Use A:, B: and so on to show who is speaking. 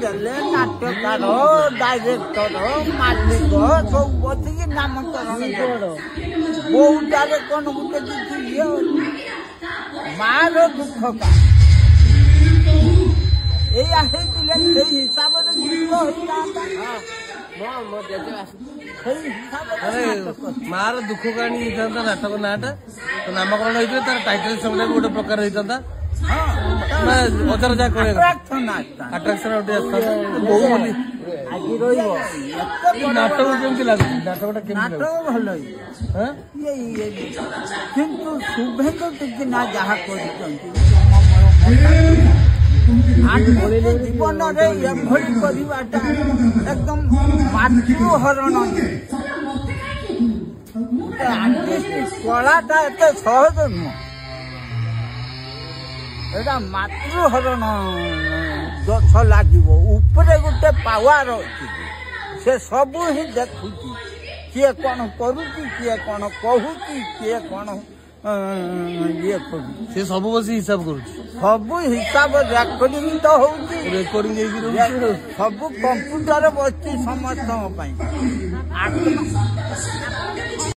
A: ଦେଲେ ନାଟ୍ୟକାର ଡାଇରେକ୍ଟର ମାଲିକ ସବୁ ବସିକି ନାମକରଣ ବୋଉଟାରେ କଣ ଗୋଟେ କିଛି ଇଏ ମାର ଦୁଃଖ କା ଏଇଆ ହେଇଥିଲେ ସେଇ ହିସାବରେ ଗୀତ ହେଇଥାନ୍ତା।
B: ମାର ଦୁଃଖ କାହାଣୀ ହେଇଥାନ୍ତା ନାଟକ ନାଁଟା ନାମକରଣ ହେଇଥିଲେ ତାର ଟାଇଟଲ ସବୁଟା ଗୋଟେ ପ୍ରକାର ହେଇଥାନ୍ତା। ଅଜାର ଯାହା କହିବା ଆଟ୍ରାକ୍ସନ ଗୋଟେ ବୋଉ ବୋଲି
A: ଆଜି ରହିବ
B: ନାଟକ କେମିତି ଲାଗୁଛି? ନାଟକଟା
A: ନାଟକ ଭଲ କିନ୍ତୁ ଶୁଭେନ୍ଦୁ ଟିକିନା ଯାହା କରିଛନ୍ତି ଜୀବନରେ ଏଭଳି କରିବାଟା ଏକଦମ ମାତୃହରଣ କଳାଟା ଏତେ ସହଜ ନୁହଁ। ଏଇଟା ମାତୃହରଣ ଗଛ ଲାଗିବ ଉପରେ ଗୋଟେ ପାୱାର ଅଛି ସେ ସବୁ ହିଁ ଦେଖୁଛି କିଏ କଣ କରୁଛି କିଏ କଣ କହୁଛି କିଏ କଣ ଇଏ କରୁଛି
B: ସେ ସବୁ ବସି ହିସାବ କରୁଛି
A: ସବୁ ହିସାବ ରେକର୍ଡିଂ ତ ହଉଛି
B: ରେକର୍ଡିଂ ହେଇକି
A: ସବୁ କମ୍ପ୍ୟୁଟର ବସିଛି ସମସ୍ତଙ୍କ ପାଇଁ।